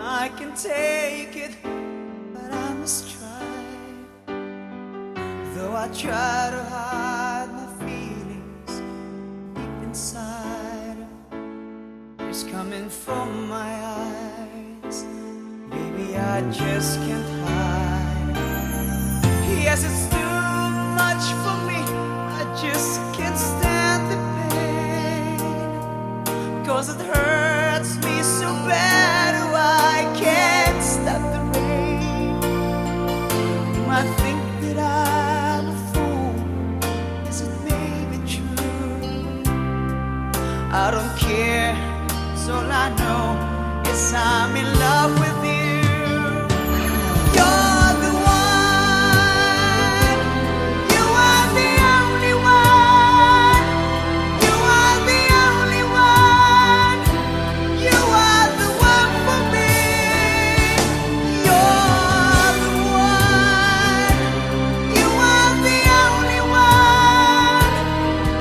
I can take it, but I must try. Though I try to hide my feelings deep inside, tears coming from my eyes. Baby, I just can't hide. Yes, it's too much for me. I just can't stand the pain, 'cause it hurts me so bad. Oh, I can't stop the rain. You might think that I'm a fool. Yes, it may be true. I don't care, 'cause all I know is I'm in love with you. You're the one. You are the only one. You are the only one. You are the one for me. You're the one. You are the only one.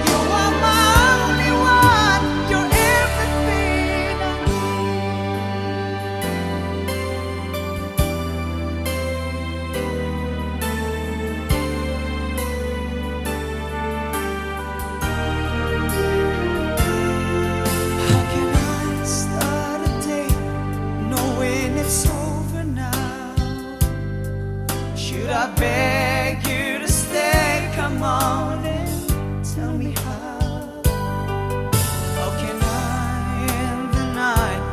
You are my only one. You're everything I How can I start a day knowing it's over now? Should I beg you to stay? Come on and tell me how. How can I end the night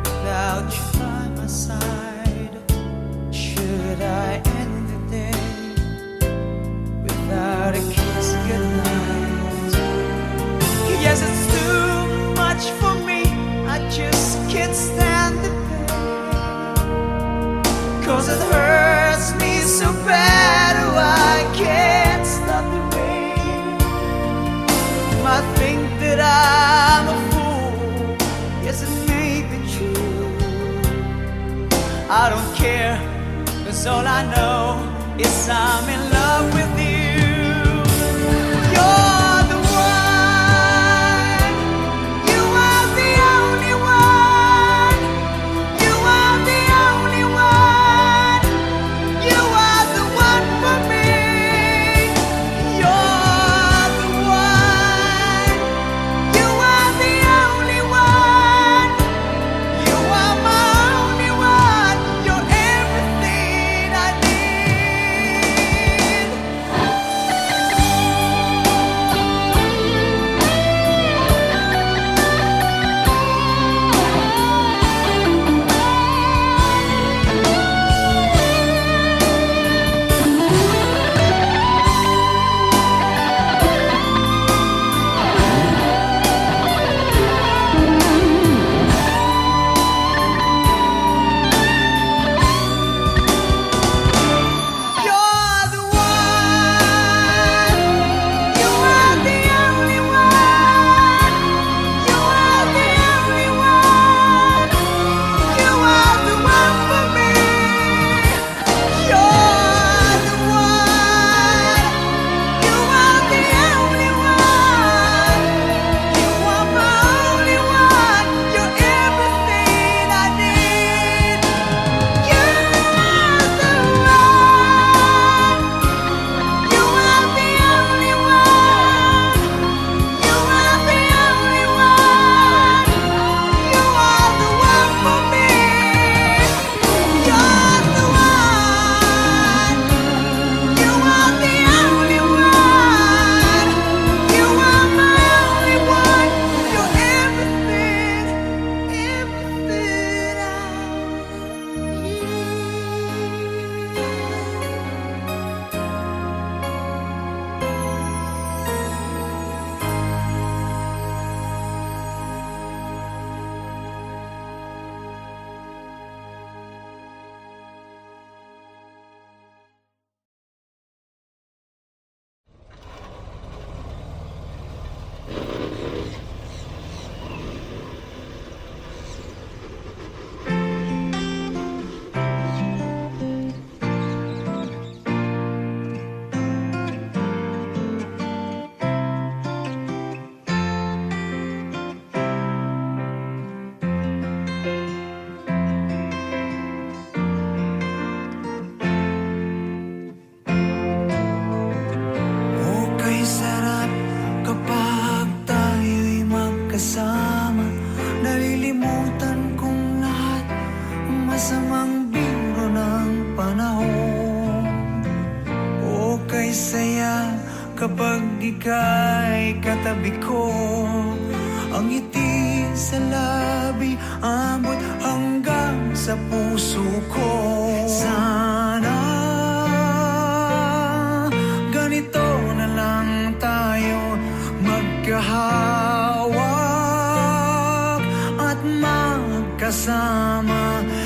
without you by my side? Should I end the day without a kiss goodnight? Yes, it's too much for me. I just can't stand the pain, 'cause it hurts me so bad. Oh, I can't stop the rain. You might think that I'm a fool. Yes, it may be true. I don't care, 'cause all I know is I'm in love with you. You're the one. You are the only one. You are the only one. You are the one for me. You're the one. You are the only one. You are my only one. You're everything I need. masamang biro ng panahon. O kay saya kapag ika'y katabi ko. Ang ngiti sa labi abot hanggang sa puso ko. Sana ganito na lang tayo magkahawak at magkasama.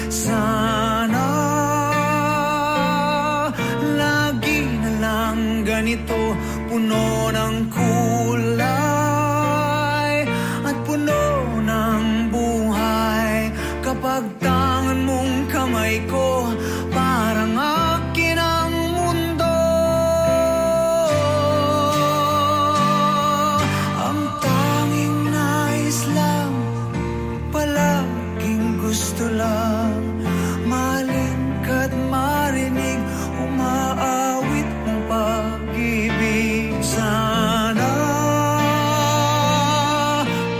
Sana lagi na lang ganito, puno ng kulay at puno ng buhay. Kapag tangan mong kamay ko, parang akin ang mundo. Ang tanging nais lang, palaging gusto lang, mahalin ka't marinig umaawit ng pag-ibig. Sana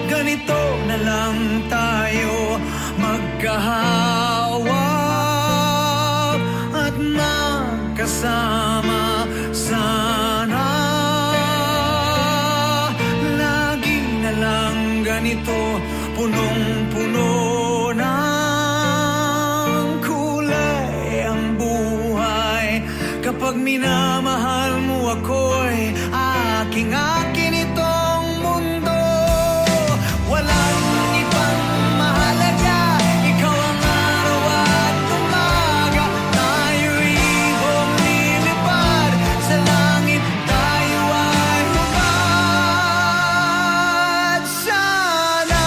ganito na lang tayo magkahawak at magkasama. Sana lagi na lang ganito, punong-puno ng kulay ang buhay. Kapag minamahal mo ako'y aking-akin itong mundo. Walang ibang mahalaga, ikaw ang araw at umaga. Tayo'y ibong lilipad, sa langit tayo ay hubad. Sana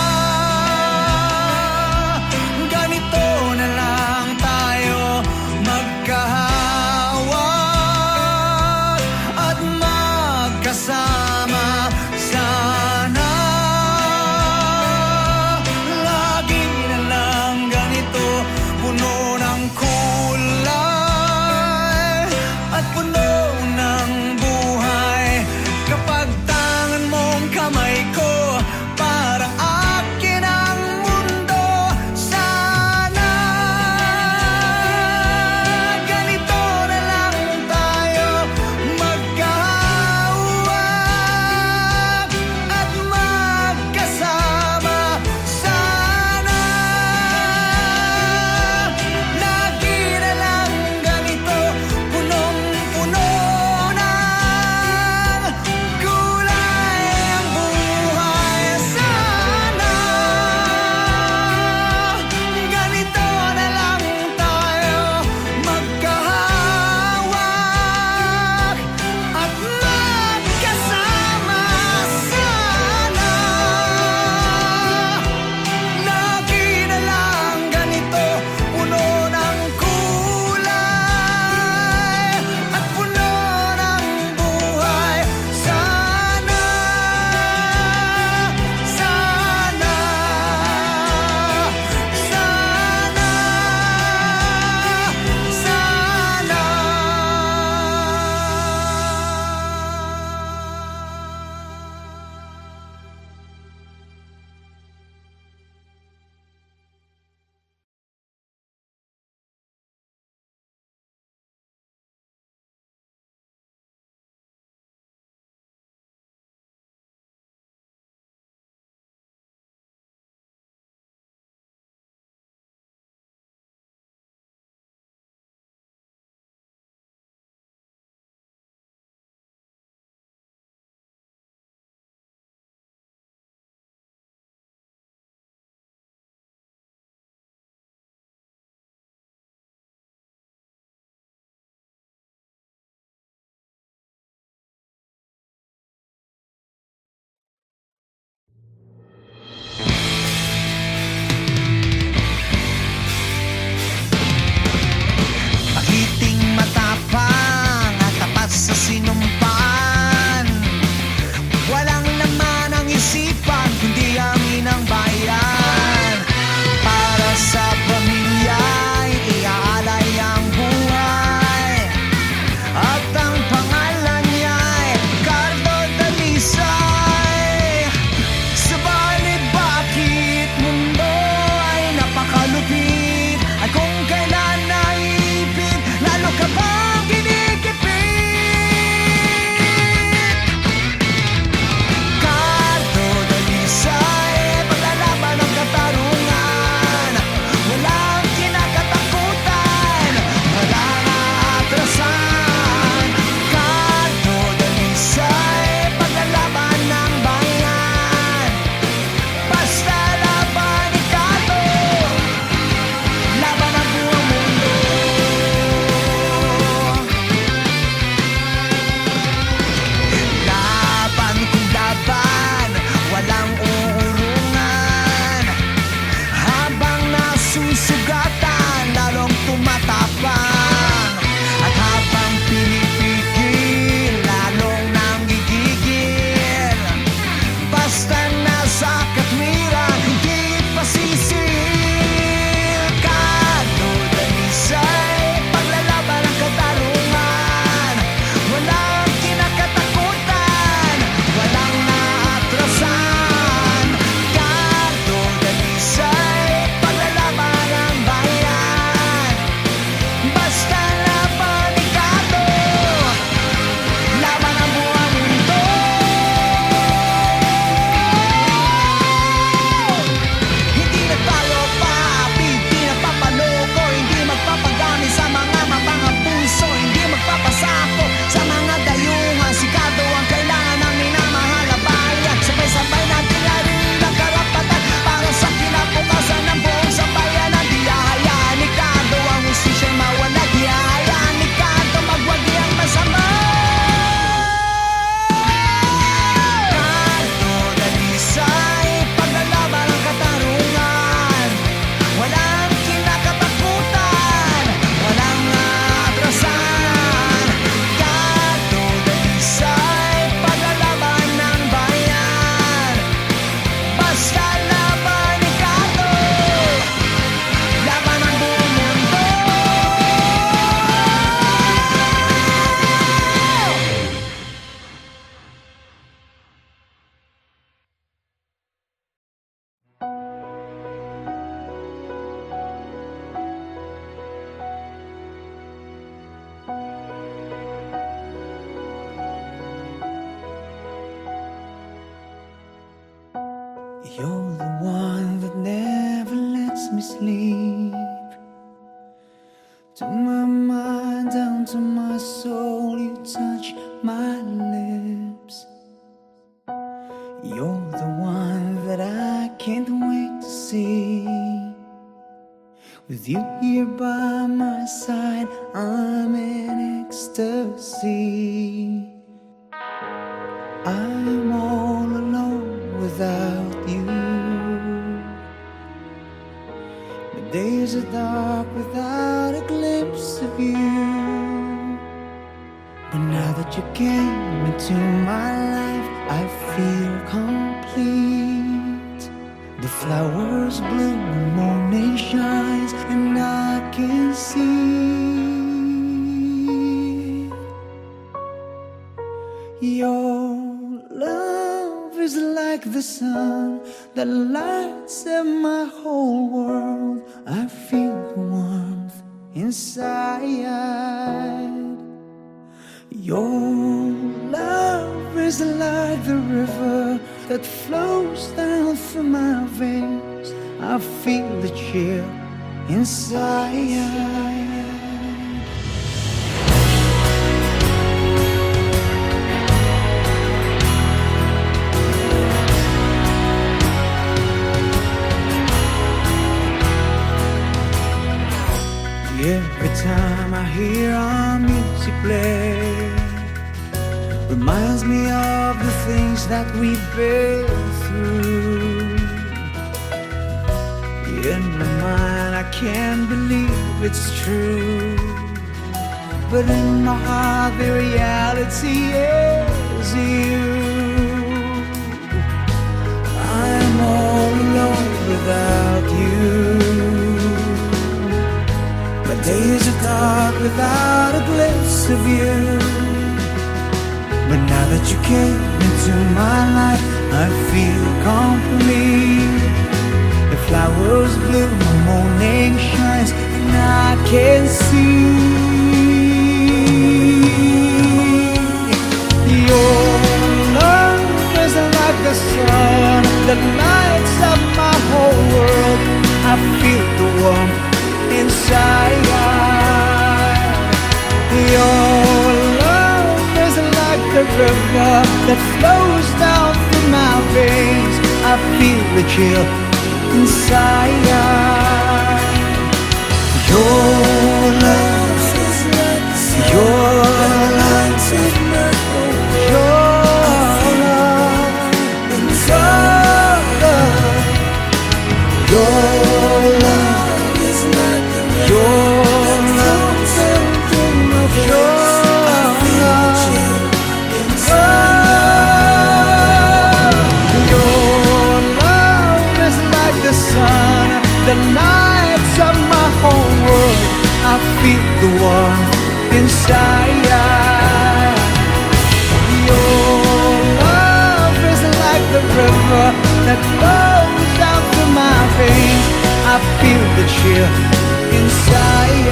To my mind, down to my soul, you touch my lips. You're the one that I can't wait to see. With you here by my side, I'm in ecstasy. I'm all alone without you. The days are dark without a glimpse of you. But now that you came into my life, I feel complete. The flowers bloom, the morning shines, and I can see your love is like the sun that lights up my whole world. I feel the warmth inside. Your love is like the river that flows down through my veins. I feel the chill inside. Every time I hear our music play, reminds me of the things that we've been through. In my mind I can't believe it's true, but in my heart the reality is you. I'm all alone without you. Days are dark without a glimpse of you. But now that you came into my life, I feel complete. The flowers bloom, the morning shines, and I can see your love is like the sun that lights up my whole world. I feel the warmth inside. Your love is like the river that flows down through my veins. I feel the chill inside. Your love is like the sun. Your love is like your love inside. Your love is like the river. Your love is your love inside. Your love is like the sun that lights up my whole world. I feel the warmth inside. Your love is like the river that flows down through my veins. I feel the chill inside.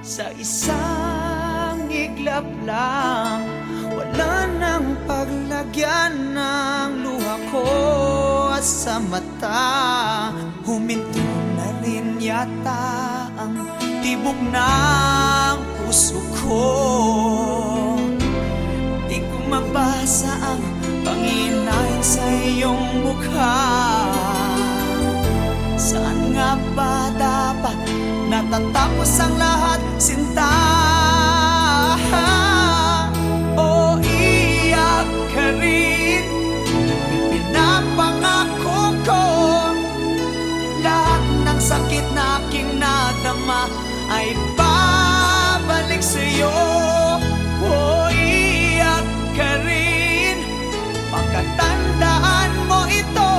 Sa isang iglap lang, wala nang paglagyan ng luha ko at sa mata. Huminto na rin yata ang tibok ng puso ko. Di ko mabasa ang panginain sa iyong mukha. Saan nga ba dapat natatapos ang lahat, sinta? O iyak ka rin? Pinapangako ko ay babalik sa'yo. O iyak ka rin, pagkatandaan mo ito.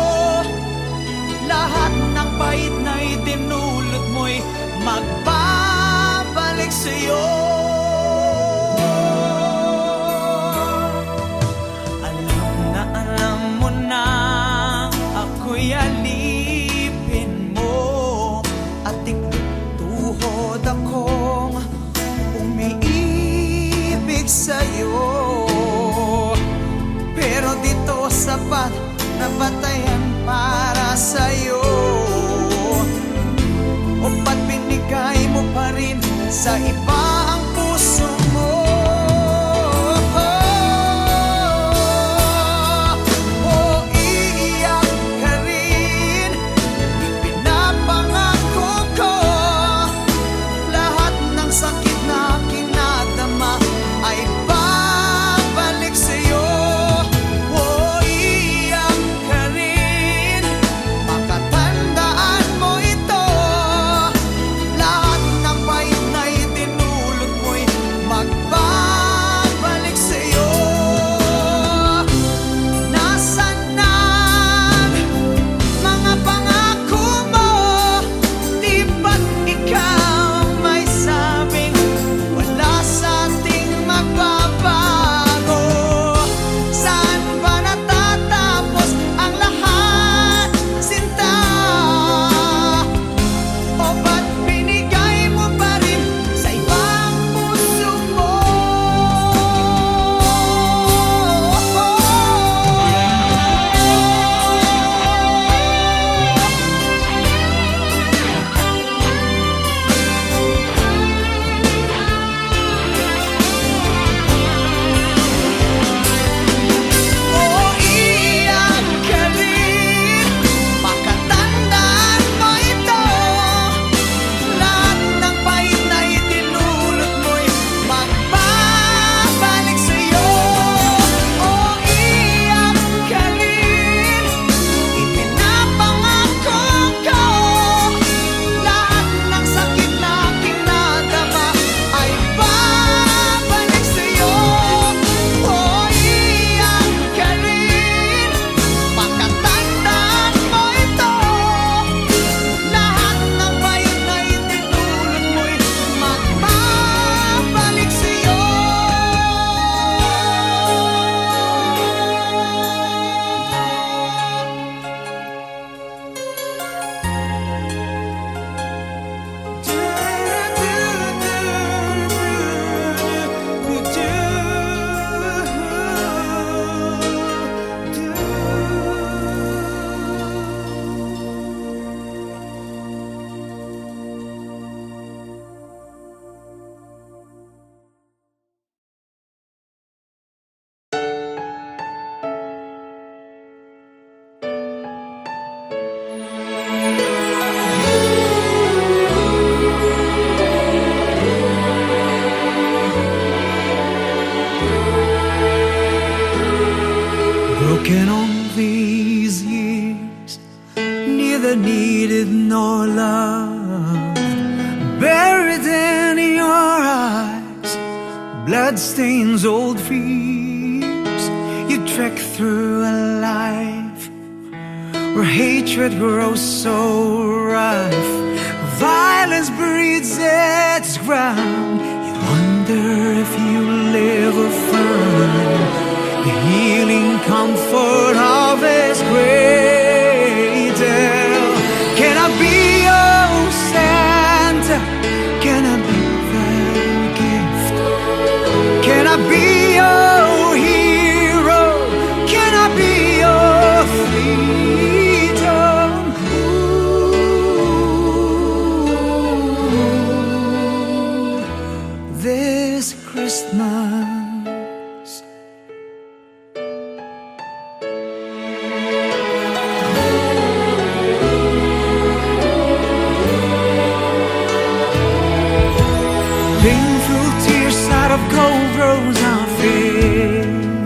Lahat ng pait na itinulot mo'y magbabalik sa'yo. Alam mo na ako'y alipin mo, at tuhod akong umiibig sa'yo. Pero dito sapat na batayan para sa'yo. O ba't binigay mo pa rin sa iba ang puso mo? O iiyak ka rin, ipinapangako ko, lahat ng sakit na kinadama ay babalik sa'yo. O iiyak ka rin, makatandaan mo ito. Lahat ng pait na itinulot mo'y magbabalik sa'yo. Nasaan na mga pangako mo? Di ba't ikaw may sabing wala sa ating magbabago? Saan ba natatapos ang lahat, sinta? O ba't binigay mo pa rin sa ibang puso mo? O iiyak ka rin, makatandaan mo ito. Lahat ng pait na itinulot mo'y magbabalik sa'yo. O iiyak ka rin, ipinapangako ko, lahat ng sakit na kinadama ay babalik sa'yo. O iiyak ka rin, makatandaan mo ito. Lahat ng pait na itinulot mo'y magbabalik sa'yo. Broken all these years, neither needed nor loved, buried in your eyes, blood stains old fears. You trek through a life where hatred grows so rife, violence breeds its ground. You wonder if you live or find the healing comfort of His cradle. Can I be your Santa? Can I be that gift? Can I be your hero? Can I be your freedom? Ooh, this Christmas. Painful tears out of gold rose are fading.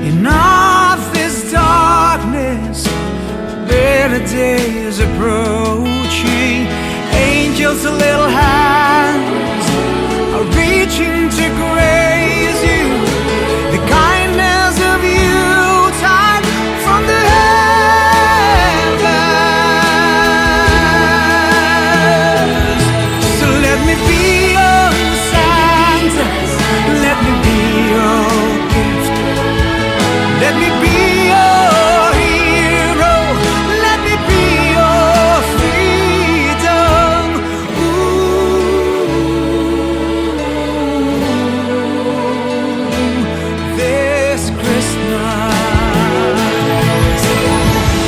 In all this darkness, better days approaching. Angels Just little hands are reaching to graze you. The kindness of you tide from the heavens. So let me be your Santa, let me be your gift, let me be your hero, let me be your freedom. This Christmas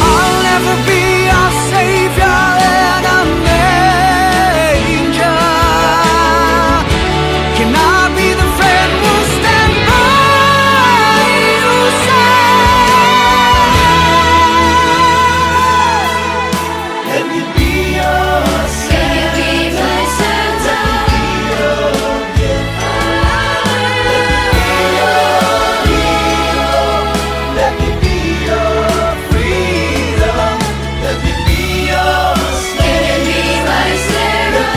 I'll never be a savior in a manger. Can I be the friend who'll stand by your side? Let me be your Santa. Let me be my Santa. Let me be your freedom. Let me be your slave. Let me be my Sarah.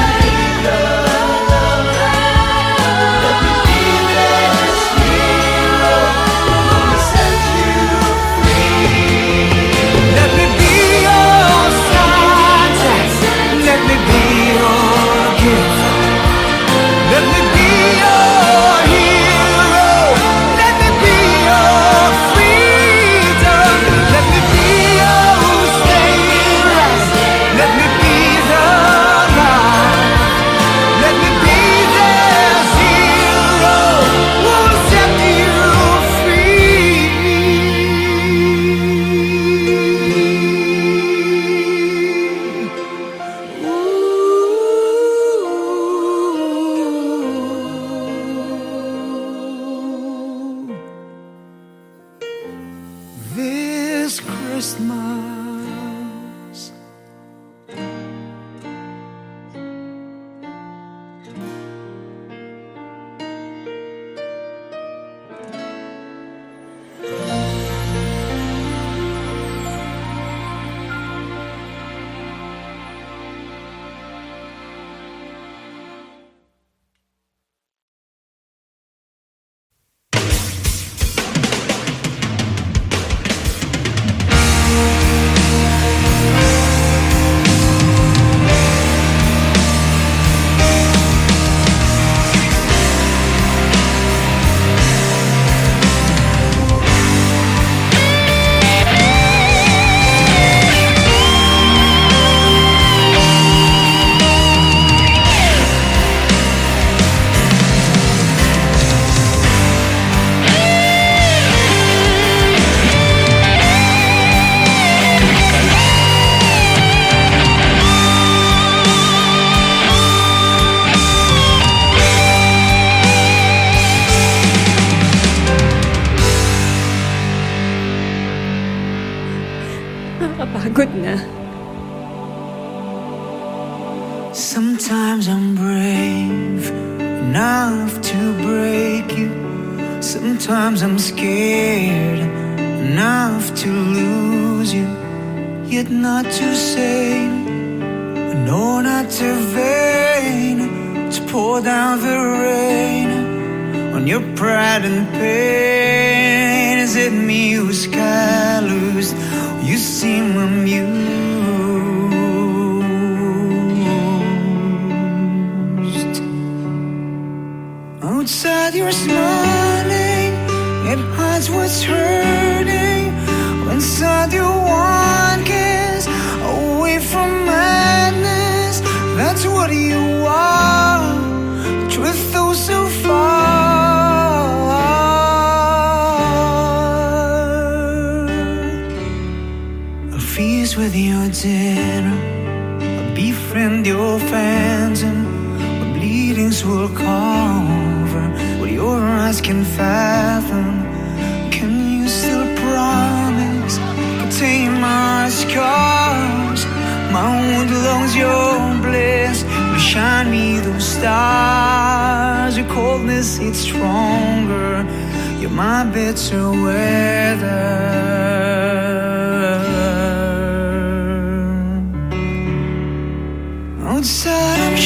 Let me be this hero who set you free. Let me be your Santa. Let me be your gift. Let me be your hero. Let me be your freedom. Let me be your savior. Let me be the light. Let me be this hero who will set you free. This Christmas Nakakapagod na. Sometimes I'm brave enough to break you. Sometimes I'm scared enough to lose you. Yet not too sane, no, not too vain to pour down the rain on your pride and pain. Is it me who's callous? You seem amused. Outside you're smiling, it hides what's hurting. Inside you want kiss, away from madness. That's what you are. Truth though so far. I'll feast with your dinner, I'll befriend your phantom. My bleedings will cover what your eyes can fathom. Can you still promise? Contain my scars, my wound belongs your bliss. Will shine me those stars. Your coldness, it's stronger. You're my bitter weather. Outside I'm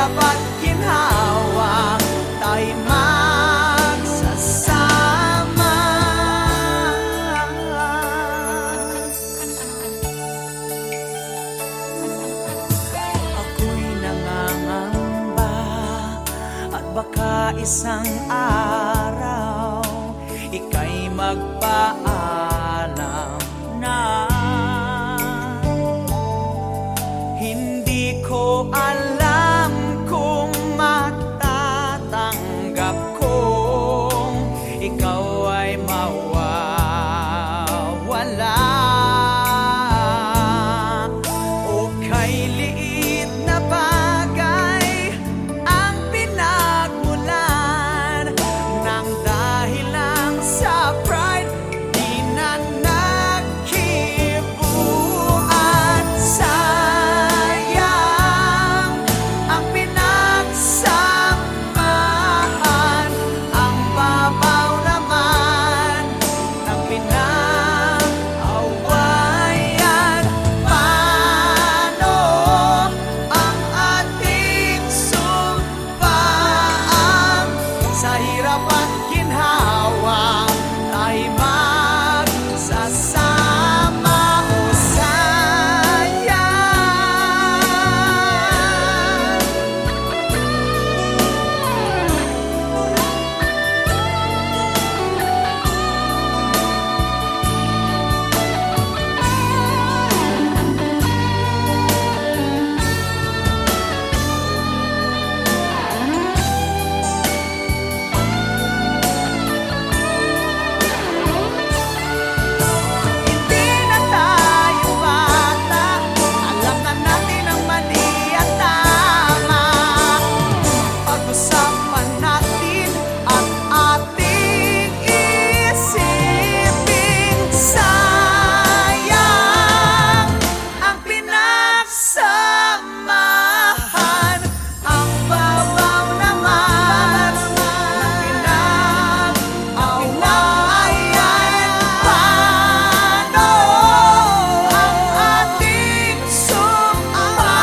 hirap at ginhawa, tayo magsasama. Ako'y nangangamba at baka isang araw ika'y magpaalam na. Hindi ko alam kung matatanggap kong ikaw ay mawawala. O kay liit na bagay ang pinagmulan ng dahil lang sa pride, di na nagkibuan. Sayang ang pinagsamahan, ang babaw naman ng pinag-awayan. Paano ang ating sumpaan? Sa hirap at ginhawa, tayo magsasama. O sayang. Hindi na tayo bata, alam na natin ang mali at tama. Pag-usapan natin at ating isipin. Sayang ang pinagsamahan, ang babaw naman ng pinag-awayan. Paano ang ating sumpaan?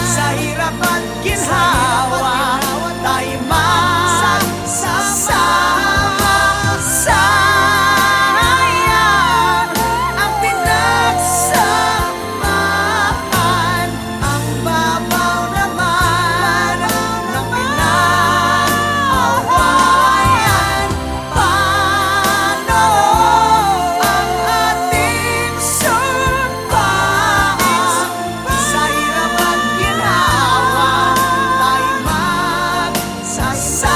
Sa hirap at ginhawa, tayo magsasama. Sayang ang pinagsamahan, ang babaw naman ng pinag-awayan. Paano ang ating sumpaan? Sa hirap at ginhawa, tayo magsasama.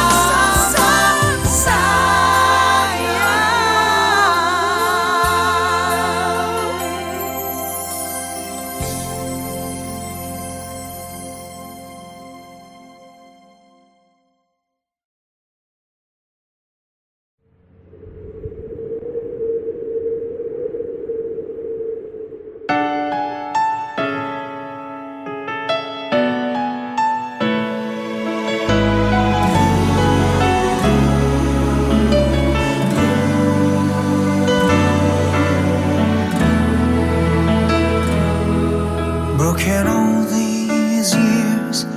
Broken all these years,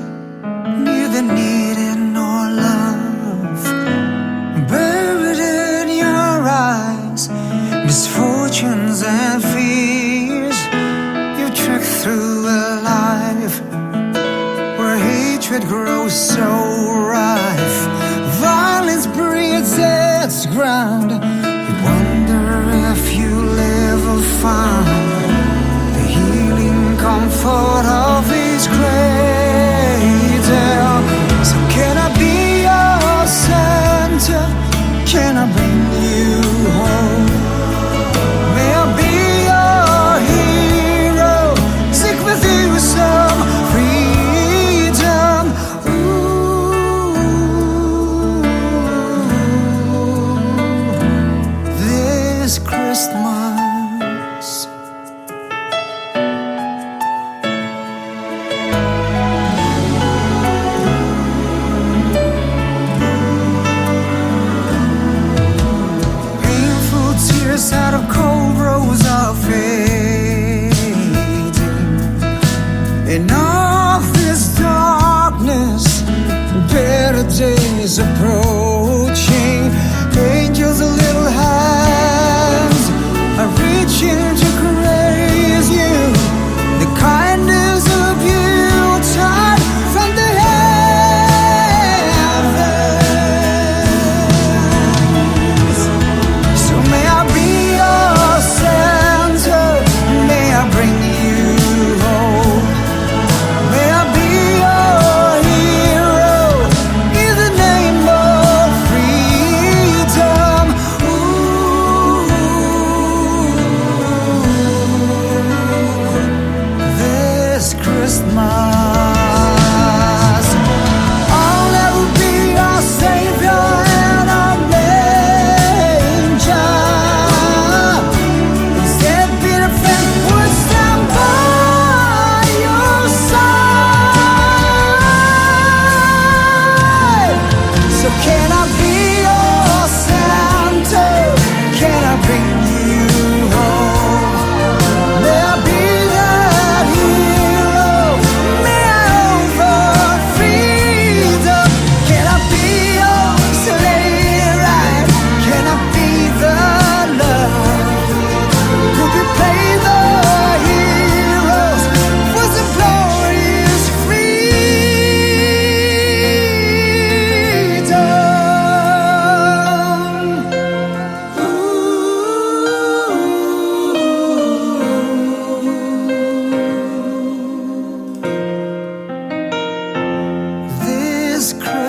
neither needed nor love. Buried in your eyes, misfortunes and fears. You trekked through a life where hatred grows so rife. Violence breeds its ground. You wonder if you'll ever find the healing comfort of His cradle. So can I be your center? Can I bring you home? May I be your hero? Seek with you some freedom. This Christmas,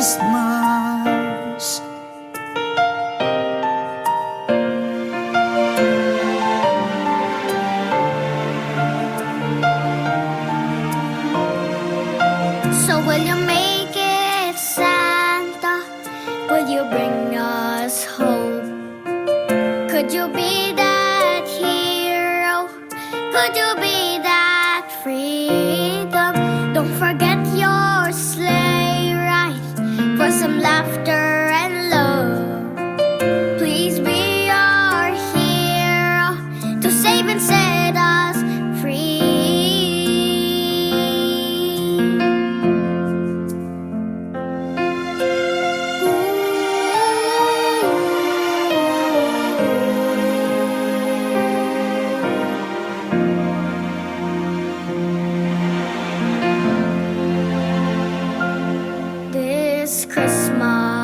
Christmas. So will you make it, Santa? Will you bring us hope? Could you be that hero? Could you be that freedom? Don't forget your sleigh ride for some laughter and love. Please be our hero to save and set us free. This Christmas